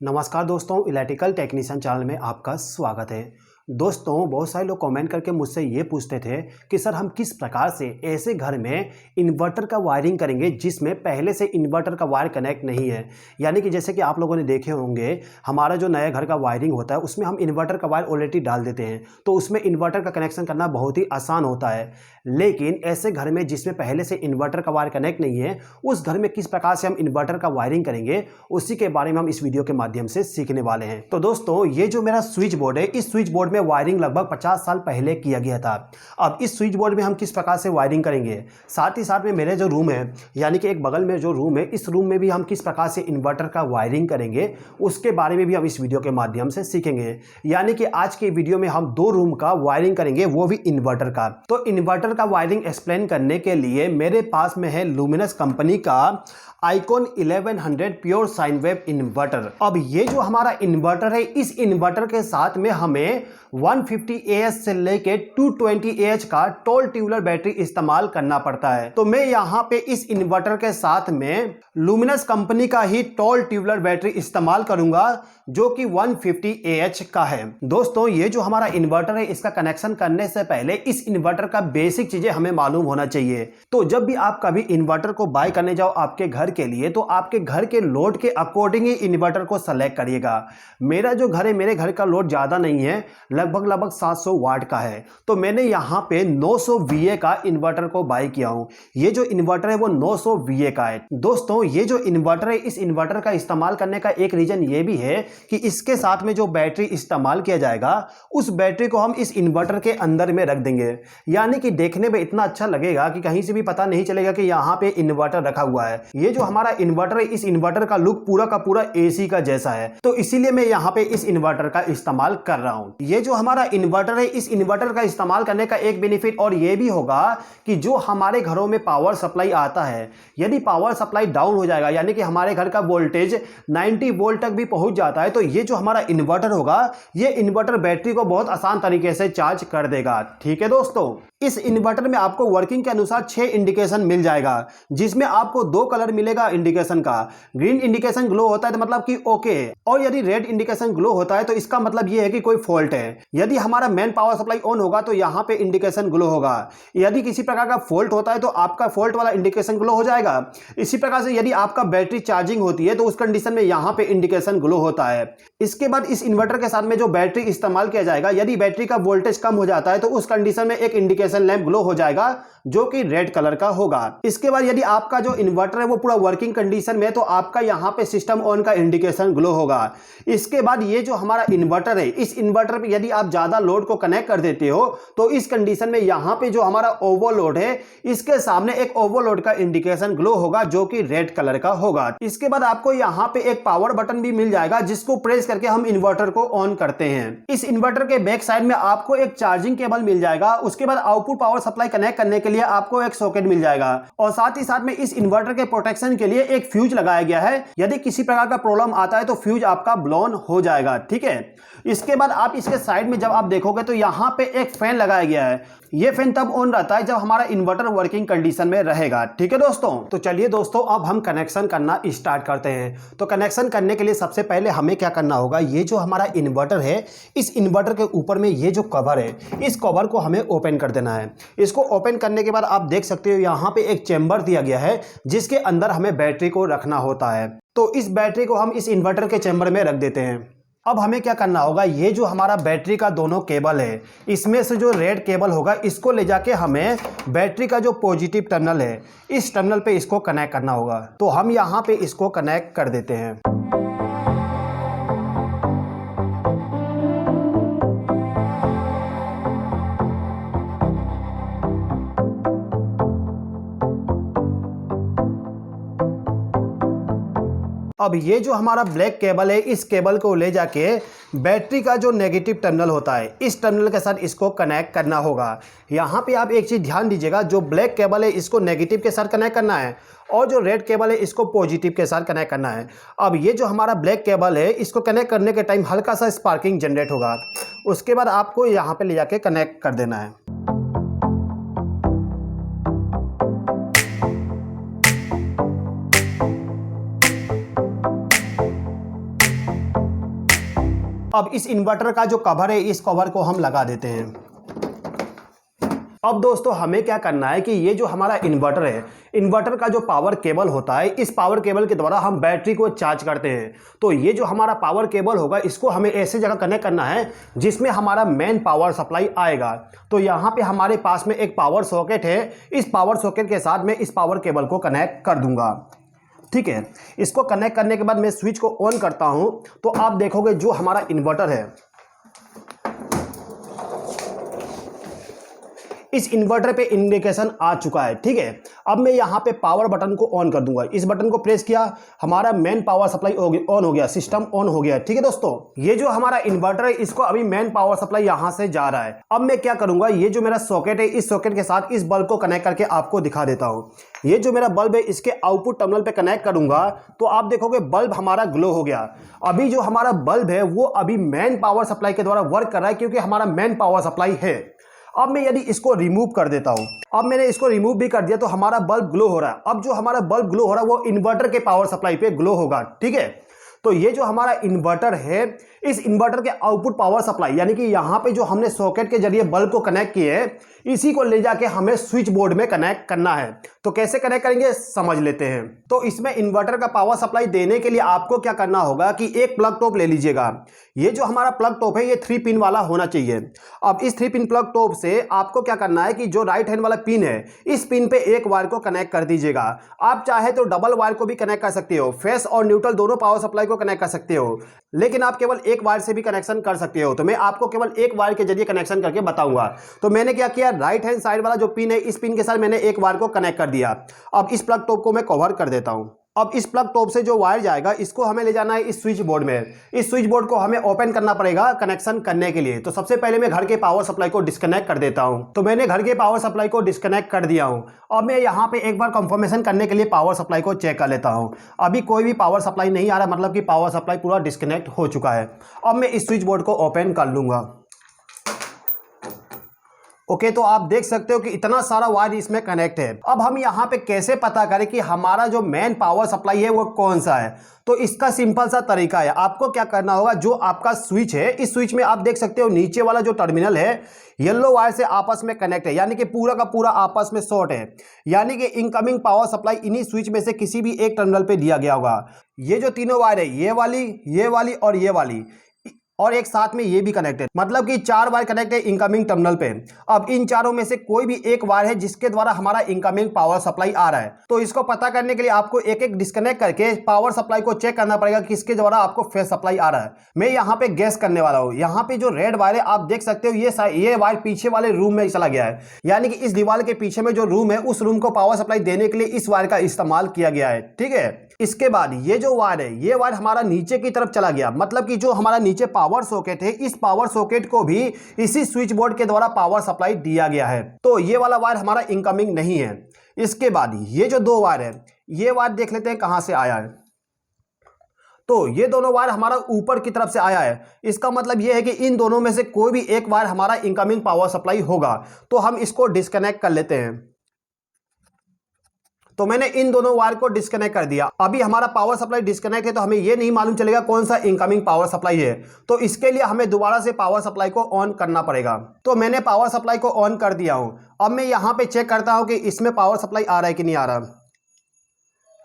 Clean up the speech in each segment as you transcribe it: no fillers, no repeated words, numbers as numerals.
नमस्कार दोस्तों, electrical technician channel में आपका स्वागत है। दोस्तों, बहुत सारे लोग कमेंट करके मुझसे ये पूछते थे कि सर हम किस प्रकार से ऐसे घर में इन्वर्टर का वायरिंग करेंगे जिसमें पहले से इन्वर्टर का वायर कनेक्ट नहीं है। यानी कि जैसे कि आप लोगों ने देखे होंगे, हमारा जो नया घर का वायरिंग होता है उसमें हम इन्वर्टर का वायर ऑलरेडी डाल देते हैं, तो उसमें इन्वर्टर का कनेक्शन करना बहुत ही आसान होता है। लेकिन ऐसे घर में जिसमें पहले से इन्वर्टर का वायर कनेक्ट नहीं है, उस घर में किस प्रकार से हम इन्वर्टर का वायरिंग करेंगे, उसी के बारे में हम इस वीडियो के माध्यम से सीखने वाले हैं। तो दोस्तों, ये जो मेरा स्विच बोर्ड है, इस स्विच बोर्ड में वायरिंग लगभग 50 साल पहले किया गया था। अब इस स्विच बोर्ड में हम किस प्रकार से वायरिंग करेंगे, साथ ही साथ में मेरे जो रूम है, यानी कि एक बगल में जो रूम है, इस रूम में भी हम किस प्रकार से इन्वर्टर का वायरिंग करेंगे, उसके बारे में भी हम इस वीडियो के माध्यम से सीखेंगे। यानी कि आज के वीडियो में हम 2 रूम का वायरिंग करेंगे, वो भी इन्वर्टर का। तो इन्वर्टर का वायरिंग एक्सप्लेन करने के लिए मेरे पास में है लुमिनस कंपनी का icon 1100 pure sine wave inverter. अब ये जो हमारा इन्वर्टर है, इस इन्वर्टर के साथ में हमें 150 AH से लेके 220 AH का टॉल ट्यूबुलर बैटरी इस्तेमाल करना पड़ता है। तो मैं यहाँ पे इस इन्वर्टर के साथ में लुमिनस कंपनी का ही टॉल ट्यूबुलर बैटरी इस्तेमाल करूंगा, जो कि 150 AH का है। दोस्तों, ये जो हमारा इन्वर्टर है, इसका कनेक्शन करने से पहले इस इन्वर्टर का बेसिक चीजें हमें मालूम होना चाहिए। तो जब भी आप कभी इन्वर्टर को बाय करने जाओ आपके घर के लिए, तो आपके घर के लोड के अकॉर्डिंग ही इन्वर्टर को सेलेक्ट करिएगा। मेरा जो घर है, मेरे घर का लोड ज्यादा नहीं है, लगभग 700 वाट का है, तो मैंने यहाँ पे 900 VA का इन्वर्टर को बाय किया हूँ। ये जो इन्वर्टर है वो 900 VA का है। दोस्तों, ये जो इन्वर्टर है, इस इन्वर्टर का इस्तेमाल करने का एक रीजन ये भी है कि इसके साथ में जो बैटरी इस्तेमाल किया जाएगा, उस बैटरी को हम इस इन्वर्टर के अंदर में रख देंगे। यानी कि देखने में इतना अच्छा लगेगा कि कहीं से भी पता नहीं चलेगा कि यहाँ पे इन्वर्टर रखा हुआ है। ये जो हमारा इन्वर्टर है, इस इन्वर्टर का लुक पूरा का पूरा AC का जैसा है, तो इसीलिए मैं यहाँ पे इस इन्वर्टर का इस्तेमाल कर रहा हूँ। ये जो हमारा इन्वर्टर है, इस इन्वर्टर का इस्तेमाल करने का एक बेनिफिट और ये भी होगा कि जो हमारे घरों में पावर सप्लाई आता है, यदि पावर सप्लाई डाउन हो जाएगा, यानी कि हमारे घर का वोल्टेज 90 वोल्ट तक भी पहुंच जाता है, तो ये जो हमारा इन्वर्टर होगा, ये इन्वर्टर बैटरी को बहुत आसान तरीके से चार्ज कर देगा। ठीक है दोस्तों, इस इन्वर्टर में आपको वर्किंग के अनुसार 6 इंडिकेशन मिल जाएगा, जिसमें आपको 2 कलर मिलेगा इंडिकेशन का। ग्रीन इंडिकेशन ग्लो होता है तो मतलब कि ओके है, और यदि रेड इंडिकेशन ग्लो होता है तो इसका मतलब यह है कि कोई फॉल्ट है। यदि हमारा मेन पावर सप्लाई ऑन होगा तो यहाँ पे इंडिकेशन ग्लो होगा। यदि किसी प्रकार का फॉल्ट होता है तो आपका फॉल्ट वाला इंडिकेशन ग्लो हो जाएगा। इसी प्रकार से यदि आपका बैटरी चार्जिंग होती है तो उस कंडीशन में यहाँ पे इंडिकेशन ग्लो होता है। इसके बाद इस इन्वर्टर के साथ में जो बैटरी इस्तेमाल किया जाएगा, यदि बैटरी का वोल्टेज कम हो जाता है तो उस कंडीशन में एक इंडिकेशन लैंप ग्लो हो जाएगा, जो कि रेड कलर का होगा। इसके बाद यदि आपका जो इन्वर्टर है वो पूरा वर्किंग कंडीशन में, तो आपका यहाँ पे सिस्टम ऑन का इंडिकेशन ग्लो होगा। इसके बाद ये जो हमारा इन्वर्टर है, इस इन्वर्टर पे यदि आप ज्यादा लोड को कनेक्ट कर देते हो तो इस कंडीशन में यहाँ पे जो हमारा ओवरलोड है, इसके सामने एक ओवरलोड का इंडिकेशन ग्लो होगा, जो कि रेड कलर का होगा। इसके बाद आपको यहाँ पे एक पावर बटन भी मिल जाएगा, जिसको प्रेस करके हम इन्वर्टर को ऑन करते हैं। इस इन्वर्टर के बैक साइड में आपको एक चार्जिंग केबल मिल जाएगा। उसके बाद आउटपुट पावर सप्लाई कनेक्ट करने के लिए आपको एक सॉकेट मिल जाएगा, और साथ ही साथ में इस इन्वर्टर के प्रोटेक्शन के लिए एक फ्यूज लगाया गया है। यदि किसी प्रकार का प्रॉब्लम आता है तो फ्यूज आपका ब्लोन हो जाएगा। ठीक है, इसके बाद आप इसके साइड में जब आप देखोगे तो यहाँ पे एक फैन लगाया गया है। ये फैन तब ऑन रहता है जब हमारा इन्वर्टर वर्किंग कंडीशन में रहेगा। ठीक है दोस्तों, तो चलिए दोस्तों, अब हम कनेक्शन करना स्टार्ट करते हैं। तो कनेक्शन करने के लिए सबसे पहले हमें क्या करना होगा, ये जो हमारा इन्वर्टर है, इस इन्वर्टर के ऊपर में ये जो कवर है, इस कवर को हमें ओपन कर देना है। इसको ओपन करने के बाद आप देख सकते हो यहाँ पे एक चेंबर दिया गया है, जिसके अंदर हमें बैटरी को रखना होता है। तो इस बैटरी को हम इस इन्वर्टर के चेंबर में रख देते हैं। अब हमें क्या करना होगा, ये जो हमारा बैटरी का दोनों केबल है, इसमें से जो रेड केबल होगा, इसको ले जाके हमें बैटरी का जो पॉजिटिव टर्मिनल है, इस टर्मिनल पे इसको कनेक्ट करना होगा। तो हम यहाँ पे इसको कनेक्ट कर देते हैं। अब ये जो हमारा ब्लैक केबल है, इस केबल को ले जाके बैटरी का जो नेगेटिव टर्मिनल होता है, इस टर्मिनल के साथ इसको कनेक्ट करना होगा। यहाँ पे आप एक चीज़ ध्यान दीजिएगा, जो ब्लैक केबल है इसको नेगेटिव के साथ कनेक्ट करना है, और जो रेड केबल है इसको पॉजिटिव के साथ कनेक्ट करना है। अब ये जो हमारा ब्लैक केबल है, इसको कनेक्ट करने के टाइम हल्का सा स्पार्किंग जनरेट होगा। उसके बाद आपको यहाँ पे ले जाके कनेक्ट कर देना है। अब इस इन्वर्टर का जो कवर है इस कवर को हम लगा देते हैं। अब दोस्तों हमें क्या करना है कि ये जो हमारा इन्वर्टर है, इन्वर्टर का जो पावर केबल होता है, इस पावर केबल के द्वारा हम बैटरी को चार्ज करते हैं। तो ये जो हमारा पावर केबल होगा इसको हमें ऐसे जगह कनेक्ट करना है जिसमें हमारा मेन पावर सप्लाई आएगा। तो यहाँ पे हमारे पास में एक पावर सॉकेट है, इस पावर सॉकेट के साथ मैं इस पावर केबल को कनेक्ट कर दूंगा। ठीक है, इसको कनेक्ट करने के बाद मैं स्विच को ऑन करता हूँ तो आप देखोगे जो हमारा इन्वर्टर है, इस इन्वर्टर पे इंडिकेशन आ चुका है। ठीक है, अब मैं यहाँ पे पावर बटन को ऑन कर दूंगा। इस बटन को प्रेस किया, हमारा मेन पावर सप्लाई ऑन हो गया, सिस्टम ऑन हो गया। ठीक है दोस्तों, ये जो हमारा इन्वर्टर है इसको अभी मेन पावर सप्लाई यहाँ से जा रहा है। अब मैं क्या करूंगा, ये जो मेरा सॉकेट है इस सॉकेट के साथ इस बल्ब को कनेक्ट करके आपको दिखा देता हूँ। ये जो मेरा बल्ब है इसके आउटपुट टर्मिनल पे कनेक्ट करूंगा तो आप देखोगे बल्ब हमारा ग्लो हो गया। अभी जो हमारा बल्ब है वो अभी मेन पावर सप्लाई के द्वारा वर्क कर रहा है क्योंकि हमारा मेन पावर सप्लाई है। अब मैं यदि इसको रिमूव कर देता हूं, अब मैंने इसको रिमूव भी कर दिया तो हमारा बल्ब ग्लो हो रहा है। अब जो हमारा बल्ब ग्लो हो रहा है वो इन्वर्टर के पावर सप्लाई पे ग्लो होगा। ठीक है, तो ये जो हमारा इन्वर्टर है, इस इन्वर्टर के आउटपुट पावर सप्लाई यानी कि यहाँ पे जो हमने सॉकेट के जरिए बल्ब को कनेक्ट किए है, इसी को ले जाके हमें स्विच बोर्ड में कनेक्ट करना है। तो कैसे कनेक्ट करेंगे समझ लेते हैं। तो इसमें इन्वर्टर का पावर सप्लाई देने के लिए आपको क्या करना होगा कि एक प्लग टॉप ले लीजिएगा। ये जो हमारा प्लग टॉप है ये 3 पिन वाला होना चाहिए। अब इस 3 पिन प्लग टॉप से आपको क्या करना है कि जो राइट हैंड वाला पिन है इस पिन पे एक वायर को कनेक्ट कर दीजिएगा। आप चाहे तो डबल वायर को भी कनेक्ट कर सकते हो, फेस और न्यूट्रल दोनों पावर सप्लाई को कनेक्ट कर सकते हो, लेकिन आप केवल एक वायर से भी कनेक्शन कर सकते हो। तो मैं आपको केवल एक वायर के जरिए कनेक्शन करके बताऊंगा। तो मैंने क्या किया, राइट हैंड साइड वाला जो पिन है इस पिन के साथ मैंने एक वायर को कनेक्ट कर दिया। अब इस प्लग टॉप को मैं कवर कर देता हूं। अब इस प्लग टॉप से जो वायर जाएगा इसको हमें ले जाना है इस स्विच बोर्ड में। इस स्विच बोर्ड को हमें ओपन करना पड़ेगा कनेक्शन करने के लिए। तो सबसे पहले मैं घर के पावर सप्लाई को डिस्कनेक्ट कर देता हूं। तो मैंने घर के पावर सप्लाई को डिस्कनेक्ट कर दिया हूं। अब मैं यहां पे एक बार कंफर्मेशन करने के लिए पावर सप्लाई को चेक कर लेता हूं। अभी कोई भी पावर सप्लाई नहीं आ रहा, मतलब कि पावर सप्लाई पूरा डिस्कनेक्ट हो चुका है। अब मैं इस स्विच बोर्ड को ओपन कर लूंगा। ओके, तो आप देख सकते हो कि इतना सारा वायर इसमें कनेक्ट है। अब हम यहाँ पे कैसे पता करें कि हमारा जो मेन पावर सप्लाई है वो कौन सा है। तो इसका सिंपल सा तरीका है, आपको क्या करना होगा, जो आपका स्विच है इस स्विच में आप देख सकते हो नीचे वाला जो टर्मिनल है येलो वायर से आपस में कनेक्ट है, यानी कि पूरा का पूरा आपस में शॉर्ट है, यानी कि इनकमिंग पावर सप्लाई इन्हीं स्विच में से किसी भी एक टर्मिनल पे दिया गया होगा। ये जो तीनों वायर है, ये वाली और ये वाली, और एक साथ में ये भी कनेक्ट है, मतलब कि 4 वायर कनेक्ट है इनकमिंग टर्मिनल पे। अब इन चारों में से कोई भी एक वायर है जिसके द्वारा हमारा इनकमिंग पावर सप्लाई आ रहा है। तो इसको पता करने के लिए आपको एक एक डिस्कनेक्ट करके पावर सप्लाई को चेक करना पड़ेगा किसके द्वारा आपको फेस सप्लाई आ रहा है। मैं यहाँ पे गैस करने वाला हूँ। यहाँ पे जो रेड वायर है आप देख सकते हो ये वायर पीछे वाले रूम में चला गया है, यानी कि इस दीवार के पीछे में जो रूम है उस रूम को पावर सप्लाई देने के लिए इस वायर का इस्तेमाल किया गया है। ठीक है, इसके बाद ये जो वायर है ये वायर हमारा नीचे की तरफ चला गया, मतलब कि जो हमारा नीचे पावर सॉकेट है इस पावर सॉकेट को भी इसी स्विच बोर्ड के द्वारा पावर सप्लाई दिया गया है। तो ये वाला वायर हमारा इनकमिंग नहीं है। इसके बाद ये जो 2 वायर है, ये वायर देख लेते हैं कहां से आया है। तो ये दोनों वायर हमारा ऊपर की तरफ से आया है। इसका मतलब ये है कि इन दोनों में से कोई भी एक वायर हमारा इनकमिंग पावर सप्लाई होगा। तो हम इसको डिस्कनेक्ट कर लेते हैं। तो मैंने इन दोनों वायर को डिस्कनेक्ट कर दिया। अभी हमारा पावर सप्लाई डिस्कनेक्ट है तो हमें यह नहीं मालूम चलेगा कौन सा इनकमिंग पावर सप्लाई है। तो इसके लिए हमें दोबारा से पावर सप्लाई को ऑन करना पड़ेगा। तो मैंने पावर सप्लाई को ऑन कर दिया हूं। अब मैं यहां पे चेक करता हूं कि इसमें पावर सप्लाई आ रहा है कि नहीं आ रहा।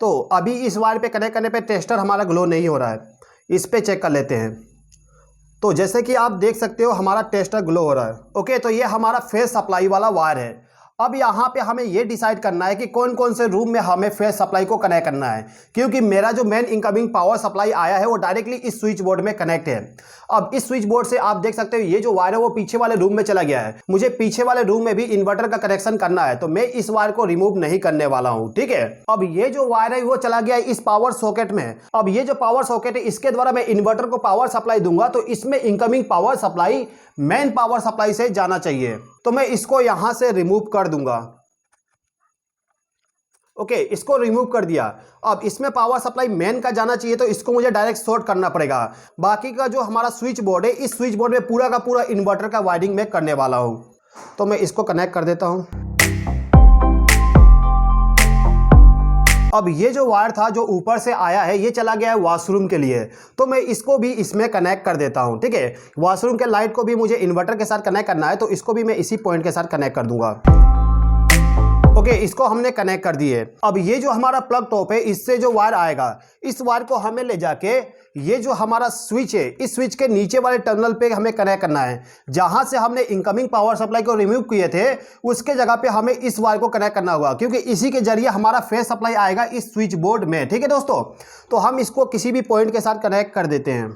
तो अभी इस वायर पे कनेक्ट करने पे टेस्टर हमारा ग्लो नहीं हो रहा है। इस पे चेक कर लेते हैं। तो जैसे कि आप देख सकते हो हमारा टेस्टर ग्लो हो रहा है। ओके, तो ये हमारा फेस सप्लाई वाला वायर है। अब यहाँ पे हमें ये डिसाइड करना है कि कौन कौन से रूम में हमें फेस सप्लाई को कनेक्ट करना है, क्योंकि मेरा जो मेन इनकमिंग पावर सप्लाई आया है वो डायरेक्टली इस स्विच बोर्ड में कनेक्ट है। अब इस स्विच बोर्ड से आप देख सकते हो ये जो वायर है वो पीछे वाले रूम में चला गया है। मुझे पीछे वाले रूम में भी इन्वर्टर का कनेक्शन करना है, तो मैं इस वायर को रिमूव नहीं करने वाला हूँ। ठीक है, अब ये जो वायर है वो चला गया है इस पावर सॉकेट में। अब ये जो पावर सॉकेट है इसके द्वारा मैं इन्वर्टर को पावर सप्लाई दूंगा, तो इसमें incoming power supply main power supply से जाना चाहिए। तो मैं इसको यहां से रिमूव कर दूंगा। ओके, इसको रिमूव कर दिया। अब इसमें पावर सप्लाई मेन का जाना चाहिए, तो इसको मुझे डायरेक्ट शॉर्ट करना पड़ेगा। बाकी का जो हमारा स्विच बोर्ड है इस स्विच बोर्ड में पूरा का पूरा इन्वर्टर का वायरिंग में करने वाला हूं। तो मैं इसको कनेक्ट कर देता हूं। अब ये जो वायर था जो ऊपर से आया है ये चला गया है वॉशरूम के लिए, तो मैं इसको भी इसमें कनेक्ट कर देता हूँ। ठीक है, वॉशरूम के लाइट को भी मुझे इन्वर्टर के साथ कनेक्ट करना है, तो इसको भी मैं इसी पॉइंट के साथ कनेक्ट कर दूंगा। ओके, इसको हमने कनेक्ट कर दिए। अब ये जो हमारा प्लग टॉप है इससे जो वायर आएगा, इस वायर को हमें ले जाके ये जो हमारा स्विच है इस स्विच के नीचे वाले टर्मिनल पे हमें कनेक्ट करना है। जहां से हमने इनकमिंग पावर सप्लाई को रिमूव किए थे उसके जगह पे हमें इस वायर को कनेक्ट करना होगा, क्योंकि इसी के जरिए हमारा फेस सप्लाई आएगा इस स्विच बोर्ड में। ठीक है दोस्तों, तो हम इसको किसी भी पॉइंट के साथ कनेक्ट कर देते हैं।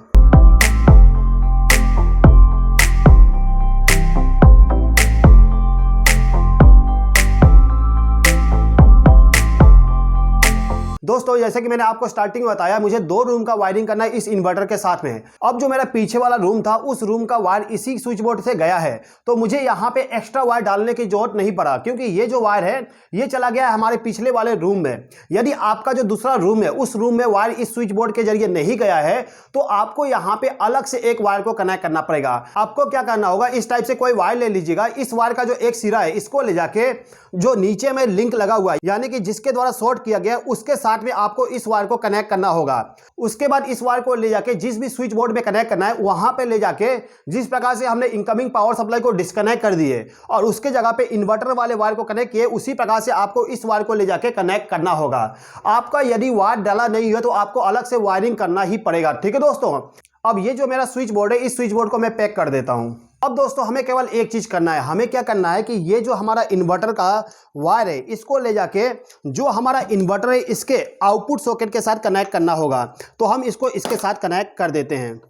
दोस्तों जैसे कि मैंने आपको स्टार्टिंग में बताया, मुझे 2 रूम का वायरिंग करना है इस इन्वर्टर के साथ में। अब जो मेरा पीछे वाला रूम था उस रूम का वायर इसी स्विच बोर्ड से गया है, तो मुझे यहाँ पे एक्स्ट्रा वायर डालने की जरूरत नहीं पड़ा, क्योंकि ये जो वायर है ये चला गया है हमारे पिछले वाले रूम में। यदि आपका जो दूसरा रूम है उस रूम में वायर इस स्विच बोर्ड के जरिए नहीं गया है तो आपको यहाँ पे अलग से एक वायर को कनेक्ट करना पड़ेगा। आपको क्या करना होगा, इस टाइप से कोई वायर ले लीजिएगा। इस वायर का जो एक सिरा है इसको ले जाके जो नीचे में लिंक लगा हुआ है यानी कि जिसके द्वारा शॉर्ट किया गया उसके साथ में आपको इस वायर को कनेक्ट करना होगा। उसके बाद इस वायर को ले जाके जिस भी स्विच बोर्ड में कनेक्ट करना है वहां पे ले जाके जिस प्रकार से हमने इनकमिंग पावर सप्लाई को डिस्कनेक्ट कर दिए और उसके जगह पे इन्वर्टर वाले वायर को कनेक्ट किए, उसी प्रकार से आपको इस वायर को ले जाके कनेक्ट करना होगा। आपका यदि वायर डाला नहीं है तो आपको अलग से वायरिंग करना ही पड़ेगा। ठीक है दोस्तों, अब ये जो मेरा स्विच बोर्ड है इस स्विच बोर्ड को मैं पैक कर देता हूं। अब दोस्तों हमें केवल एक चीज करना है, हमें क्या करना है कि ये जो हमारा इन्वर्टर का वायर है इसको ले जाके जो हमारा इन्वर्टर है इसके आउटपुट सॉकेट के साथ कनेक्ट करना होगा। तो हम इसको इसके साथ कनेक्ट कर देते हैं।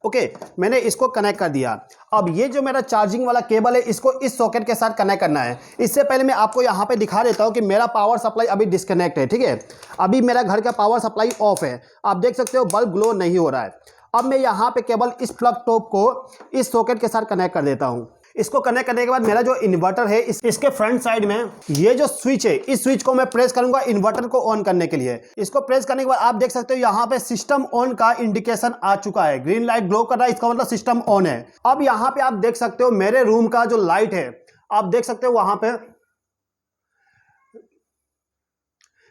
ओके, मैंने इसको कनेक्ट कर दिया। अब ये जो मेरा चार्जिंग वाला केबल है इसको इस सॉकेट के साथ कनेक्ट करना है। इससे पहले मैं आपको यहाँ पे दिखा देता हूँ कि मेरा पावर सप्लाई अभी डिस्कनेक्ट है। ठीक है, अभी मेरा घर का पावर सप्लाई ऑफ है, आप देख सकते हो बल्ब ग्लो नहीं हो रहा है। अब मैं यहाँ पे केवल इस प्लग टॉप को इस सॉकेट के साथ कनेक्ट कर देता हूँ। इसको कनेक्ट करने के बाद मेरा जो इन्वर्टर है इसके फ्रंट साइड में ये जो स्विच है इस स्विच को मैं प्रेस करूंगा इन्वर्टर को ऑन करने के लिए। इसको प्रेस करने के बाद आप देख सकते हो यहाँ पे सिस्टम ऑन का इंडिकेशन आ चुका है, ग्रीन लाइट ग्लो कर रहा है, इसका मतलब सिस्टम ऑन है। अब यहाँ पे आप देख सकते हो मेरे रूम का जो लाइट है, आप देख सकते हो वहां पे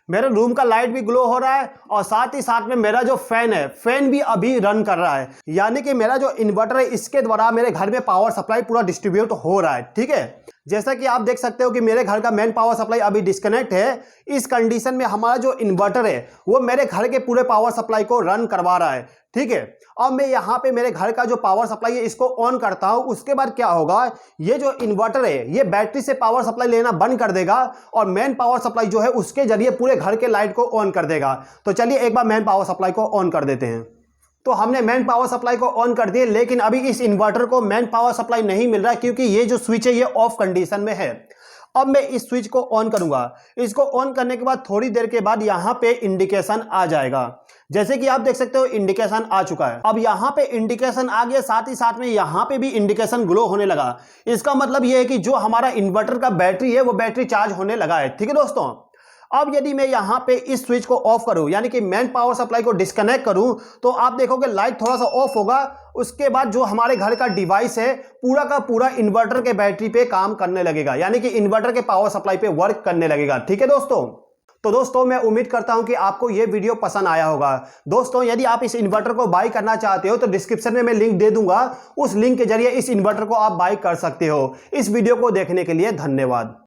मेरे रूम का लाइट भी ग्लो हो रहा है और साथ ही साथ में मेरा जो फैन है फैन भी अभी रन कर रहा है, यानी कि मेरा जो इन्वर्टर है इसके द्वारा मेरे घर में पावर सप्लाई पूरा डिस्ट्रीब्यूट हो रहा है। ठीक है, जैसा कि आप देख सकते हो कि मेरे घर का मेन पावर सप्लाई अभी डिस्कनेक्ट है। इस कंडीशन में हमारा जो इन्वर्टर है वो मेरे घर के पूरे पावर सप्लाई को रन करवा रहा है। ठीक है, अब मैं यहाँ पे मेरे घर का जो पावर सप्लाई है इसको ऑन करता हूँ। उसके बाद क्या होगा, ये जो इन्वर्टर है ये बैटरी से पावर सप्लाई लेना बंद कर देगा और मेन पावर सप्लाई जो है उसके जरिए पूरे घर के लाइट को ऑन कर देगा। तो चलिए एक बार मेन पावर सप्लाई को ऑन कर देते हैं। तो हमने मेन पावर सप्लाई को ऑन कर दिए, लेकिन अभी इस इन्वर्टर को मेन पावर सप्लाई नहीं मिल रहा है क्योंकि ये जो स्विच है ये ऑफ कंडीशन में है। अब मैं इस स्विच को ऑन करूंगा। इसको ऑन करने के बाद थोड़ी देर के बाद यहाँ पे इंडिकेशन आ जाएगा। जैसे कि आप देख सकते हो इंडिकेशन आ चुका है। अब यहाँ पे इंडिकेशन आ गया, साथ ही साथ में यहाँ पे भी इंडिकेशन ग्लो होने लगा। इसका मतलब ये है कि जो हमारा इन्वर्टर का बैटरी है वो बैटरी चार्ज होने लगा है। ठीक है दोस्तों, अब यदि मैं यहाँ पे इस स्विच को ऑफ करूं यानी कि मेन पावर सप्लाई को डिस्कनेक्ट करूं तो आप देखोगे लाइट थोड़ा सा ऑफ होगा। उसके बाद जो हमारे घर का डिवाइस है पूरा का पूरा इन्वर्टर के बैटरी पे काम करने लगेगा, यानी कि इन्वर्टर के पावर सप्लाई पे वर्क करने लगेगा। ठीक है दोस्तों, तो दोस्तों मैं उम्मीद करता हूं कि आपको यह वीडियो पसंद आया होगा। दोस्तों यदि आप इस इन्वर्टर को बाय करना चाहते हो तो डिस्क्रिप्शन में मैं लिंक दे दूंगा, उस लिंक के जरिए इस इन्वर्टर को आप बाय कर सकते हो। इस वीडियो को देखने के लिए धन्यवाद।